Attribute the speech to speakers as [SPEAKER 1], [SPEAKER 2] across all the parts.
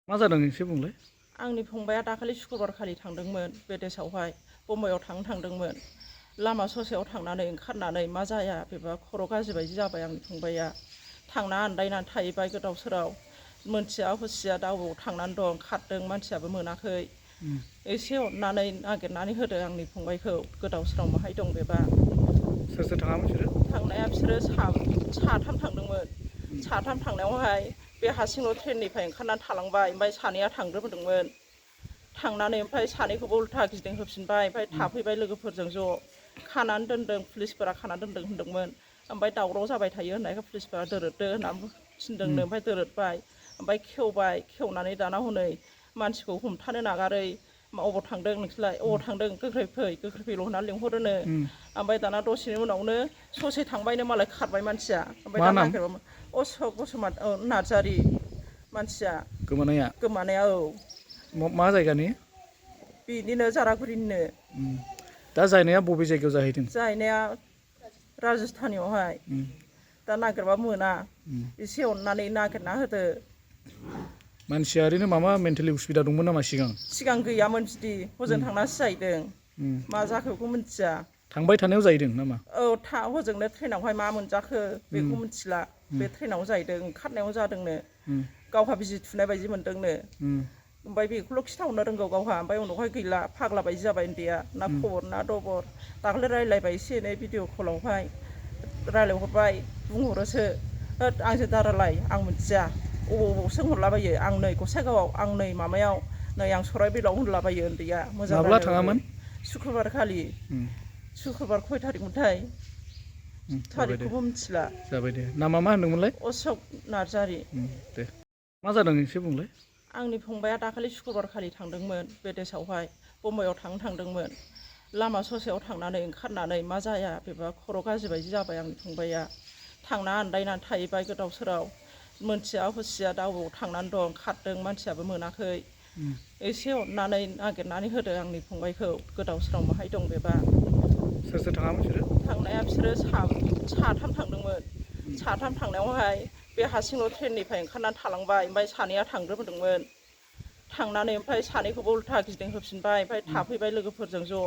[SPEAKER 1] मा जादों एसे बुंलाय?
[SPEAKER 2] आंनि फंबाया दाखालि शुक्रबार खालि थांदोंमोन बेदेसावहाय बम्बाइआव थांदोंमोन। लामा ससेयाव थांनानै ओंखारनानै मा जाया बेबा खर' गाज्रि बायदि जाबाय आंनि फंबाया। थांना आन्दायनानै थाहैबाय गोदाव सोराव। मोनथिया हुसिया दा अबाव थांनानै दं खारदों मानसियाबो मोनाखै। एसे अननानै नागिरनानै होदो आंनि फंबायखौ गोदाव सोराव माहाय दं बेबा।
[SPEAKER 1] सोर सोर थाङामोन बिसोरो?
[SPEAKER 2] थांनाया बिसोरो साथाम थांदोंमोन। साथाम थांनायावहाय बे हारसिंल' ट्रेननिफ्राय ओंखारनानै थालांबाय। ओमफ्राय सानैया थांग्रोबोदोंमोन। थांनानै ओमफ्राय सानैखौबो उल्था गिदिंहोफिनबाय। ओमफ्राय थाफैबाय लोगोफोरजों ज'। खानानै दोनदों पुलिसफोरा खानानै दोनदों होनदोंमोन। ओमफ्राय दावराव जाबाय थायो होननायखाय पुलिसफोरा दोरोददो होननानै थिनदोंनो। ओमफ्राय दोरोदबाय। ओमफ्राय खेवबाय खेवनानै दाना हनै मानसिखौ हमथानो नागारै अबाव थांदों नोंसोरलाय अबाव थांदों गोख्रै फैल' होननानै लिंहरोनो। ओमफ्राय दाना दसेनि उनावनो ससे थांबायनो मालाय खारबाय मानसिया। ओमफ्राय दा नागिरबाय अशक नार्जारि मानसिया गोमानाया औ।
[SPEAKER 1] मा जायगानि?
[SPEAKER 2] बिनिनो जारागुरिनिनो।
[SPEAKER 1] दा जायनाया बबे जायगायाव जाहैदों?
[SPEAKER 2] जाहैनाया राजस्थानियावहाय। दा नागिरबा मोना। एसे अननानै नागिरना होदो।
[SPEAKER 1] मानसिया ओरैनो माबा मेन्टेलि उसुबिदा दंमोन नामा सिगां?
[SPEAKER 2] सिगां गैयामोन बिदि हजों थांनासो जाहैदों। मा जाखो बेखौ मिथिया।
[SPEAKER 1] थांबाय थानायाव जाहैदों नामा?
[SPEAKER 2] औ हजोंनो ट्रेनावहाय मा मोनजाखो बेखौ मिथिला। बे ट्रेनाव जाहैदों ओंखारनायाव जादोंनो। गावहा बिजि थुनाय बायदि मोनदोंनो। ओमफ्राय बेखौल' खिथाहरनो रोंगौ गावहा। ओमफ्राय उनावहाय गैला फाग्ला बायदि जाबाय उन्दैया। ना खबर ना दबर। दाखालि रायज्लायबाय एसे एनै भिडिअ कलावहाय रायज्लायहरबाय बुंहरोसो होद आंजों दारायलाय आं मिथिया अबाव सोंहरलाबायो आं नै गसाइगावआव आं नै माबायाव नै आं सराइबिलाव होनलाबायो उन्दैया। मोजां
[SPEAKER 1] माब्ला थाङामोन?
[SPEAKER 2] शुक्रबार खालि। शुक्रबार खय थारिखमोनथाय थारिखखौबो मिथिला।
[SPEAKER 1] जाबाय दे। नामा मा होनदोंमोनलाय?
[SPEAKER 2] अशक नार्जारि।
[SPEAKER 1] दे। मा जादों एसे बुंलाय?
[SPEAKER 2] आंनि फंबाया दाखालि शुक्रबार खालि थांदोंमोन बेदेसावहाय बम्बाइआव थांदोंमोन। लामा ससेयाव थांनानै ओंखारनानै मा जाया बेबा खर' गाज्रि बायदि जाबाय आंनि फंबाया। थांना आन्दायनानै थाहैबाय गोदाव सोराव। मोनथिया हुसिया दा अबाव थांनानै दं खारदों मानसियाबो मोनाखै। एसे अननानै नागिरनानै होदो आंनि फंबायखौ गोदाव सोराव माहाय दं बेबा।
[SPEAKER 1] सोर सोर थाङामोन बिसोरो?
[SPEAKER 2] थांनाया बिसोरो साथाम थांदोंमोन। साथाम थांनायावहाय बे हारसिंल' ट्रेननिफ्राय ओंखारनानै थालांबाय। ओमफ्राय सानैया थांग्रोबोदोंमोन। थांनानै ओमफ्राय सानैखौबो उल्था गिदिंहोफिनबाय। ओमफ्राय थाफैबाय लोगोफोरजों ज'।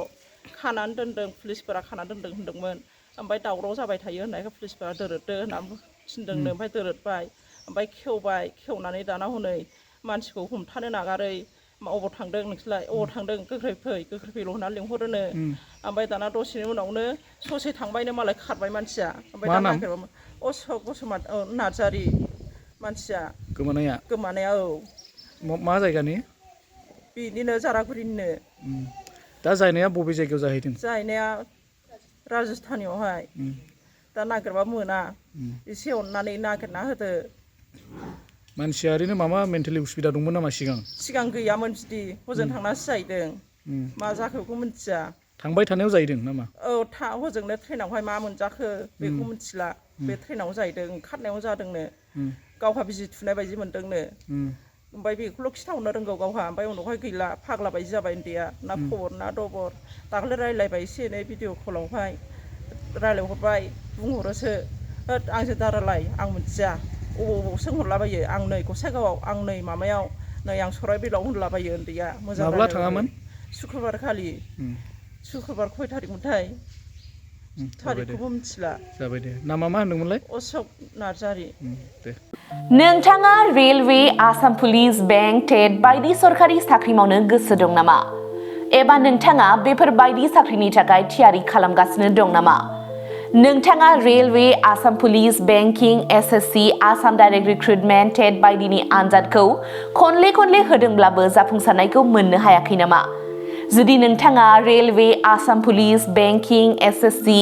[SPEAKER 2] खानानै दोनदों पुलिसफोरा खानानै दोनदों होनदोंमोन। ओमफ्राय दावराव जाबाय थायो होननायखाय पुलिसफोरा दोरोददो होननानै थिनदोंनो। ओमफ्राय दोरोदबाय। ओमफ्राय खेवबाय खेवनानै दाना हनै मानसिखौ हमथानो नागारै अबाव थांदों नोंसोरलाय अबाव थांदों गोख्रै फैल' होननानै लिंहरोनो। ओमफ्राय दाना दसेनि उनावनो ससे थांबायनो मालाय खारबाय मानसिया। ओमफ्राय दा नागिरबा अशक नार्जारि मानसिया गोमानाया औ।
[SPEAKER 1] मा जायगानि?
[SPEAKER 2] बिनिनो जारागुरिनिनो।
[SPEAKER 1] दा जायनाया बबे जायगायाव जाहैदों?
[SPEAKER 2] जाहैनाया राजस्थानियावहाय। दा नागिरबा मोना। एसे अननानै नागिरना होदो।
[SPEAKER 1] मानसिया ओरैनो माबा मेन्टेलि उसुबिदा दंमोन नामा सिगां?
[SPEAKER 2] सिगां गैयामोन बिदि हजों थांनासो जाहैदों। मा जाखो बेखौ मिथिया।
[SPEAKER 1] थांबाय थानायाव जाहैदों नामा?
[SPEAKER 2] औ हजोंनो ट्रेनावहाय मा मोनजाखो बेखौ मिथिला। बे ट्रेनाव जाहैदों ओंखारनायाव जादोंनो। गावहा बिजि थुनाय बायदि मोनदोंनो। ओमफ्राय बेखौल' खिथाहरनो रोंगौ गावहा। ओमफ्राय उनावहाय गैला फाग्ला बायदि जाबाय उन्दैया। ना खबर ना दबर। दाखालि रायज्लायबाय एसे एनै भिडिअ कलावहाय रायज्लायहरबाय बुंहरोसो होद आंजों दारायलाय आं मिथिया अबाव सोंहरलाबायो आं नै गसाइगावआव आं नै माबायाव नै आं सराइबिलाव होनलाबायो उन्दैया। मोजां
[SPEAKER 1] माब्ला थाङामोन?
[SPEAKER 2] शुक्रबार खालि। शुक्रबार खय थारिखमोनथाय थारिखखौबो मिथिला।
[SPEAKER 1] जाबाय दे। नामा मा होनदोंमोनलाय?
[SPEAKER 2] अशक नार्जारि।
[SPEAKER 1] दे।
[SPEAKER 3] नोंथाङा रेलवे, आसाम पुलिस, बेंक, टेट बायदि सरखारि साख्रि मावनो गोसो दं नामा? एबा नोंथाङा बेफोर बायदि साख्रिनि थाखाय थियारि खालामगासिनो दं नामा? नोंथाङा railway, Assam police, banking, SSC, Assam direct recruitment, TET बायदिनि आनजादखौ खनले होदोंब्लाबो जाफुंसारनायखौ मोननो हायाखै नामा? जुदि नोंथाङा railway, Assam police, banking, SSC,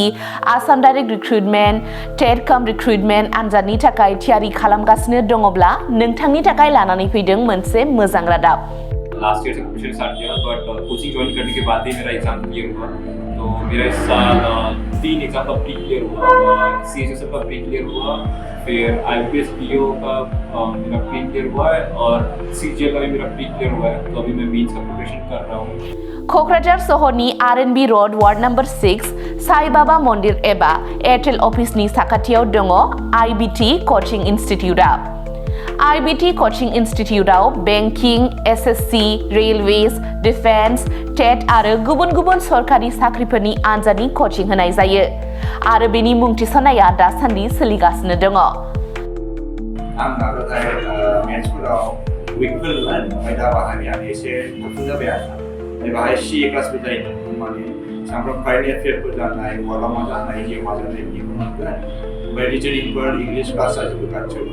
[SPEAKER 3] Assam direct recruitment, TET काम रिक्रुटमेन्ट आनजादनि थाखाय थियारि खालामगासिनो दङब्ला नोंथांनि थाखाय लानानै फैदों मोनसे मोजां रादाब।
[SPEAKER 4] लास्ट ईयर से कोचिंग स्टार्ट किया बट कोचिंग ज्वाइन करने के बाद ही मेरा एग्जाम क्लियर हुआ। तो मेरा इस साल 3 एग्जाम का प्री क्लियर हुआ। सीएसएसएफ का प्री क्लियर हुआ, फिर आईपीएस पीओ का मेरा प्री क्लियर हुआ है और सीजीएल का भी मेरा प्री क्लियर हुआ है। तो अभी मैं मेंस का प्रिपरेशन कर रहा हूँ।
[SPEAKER 3] क'क्राझार सहरनि RNB road ward number 6 Sai Baba Mandir एबा एयारटेल अफिसनि साखाथियाव दङ आईबीटी कचिं इनस्टिट्यूटआ। IBT Coaching Instituteआव banking, SSC, railways, defence, TET आरो गुबुन-गुबुन सरकारि साख्रिफोरनि आनजादनि कचिं होनाय जायो आरो बेनि मुं थिसननाया दासान्दि सोलिगासिनो दङ।
[SPEAKER 5] आं नाजाथाय मेथ्सफोराव उइकफोरमोन ओमफ्राय दा बाहाय आं एसे गोख्रों जाबाय आरो बाहाय CA क्लासबो जायोमोन माने सामफ्राम कारेन्ट एफेयारफोर जानाय वार्ल्डआव मा जानाय जिउआव मा जानाय बिदिखौ मोनगोन ओमफ्राय रिजनिंफोर इंग्लिश क्लास जाजोबो खाथियाव।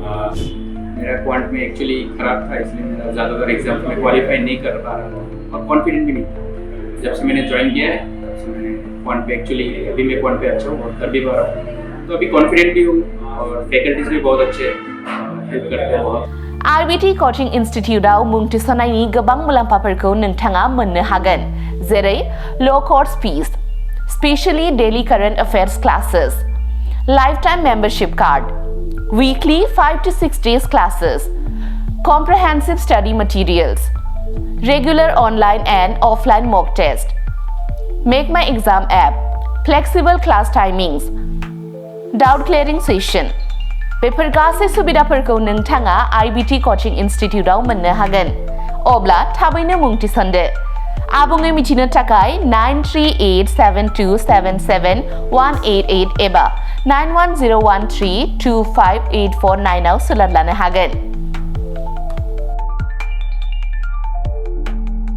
[SPEAKER 4] मेरा क्वांट में एक्चुअली खराब था इसलिए मेरा ज़्यादातर एग्जाम में क्वालिफाई नहीं कर पा रहा था और कॉन्फिडेंट भी नहीं था। जब से मैंने ज्वाइन किया है तब से मैंने क्वांट पे एक्चुअली अभी मैं क्वांट पे अच्छा हूँ और कर भी पा रहा हूँ, तो अभी कॉन्फिडेंट भी हूँ और फैकल्टीज भी बहुत अच्छे हेल्प करते हैं बहुत।
[SPEAKER 3] IBT Coaching Instituteआव मुं थिसननायनि गोबां मुलाम्फाफोरखौ नोंथाङा मोननो हागोन, जेरै ल' course fees, specially daily current affairs classes, lifetime membership card, weekly 5 to 6 days classes, comprehensive study materials, regular online and offline mock test, Make My Exam app, flexible class timings, doubt clearing session. बेफोर गासै सुबिदाफोरखौ नोंथाङा IBT Coaching Instituteआव मोननो हागोन। अब्ला थाबैनो मुं थिसनदो। आबुङै मिथिनो थाखाय 9387277188 एबा 9101325849 आव सोलोंनो हागोन।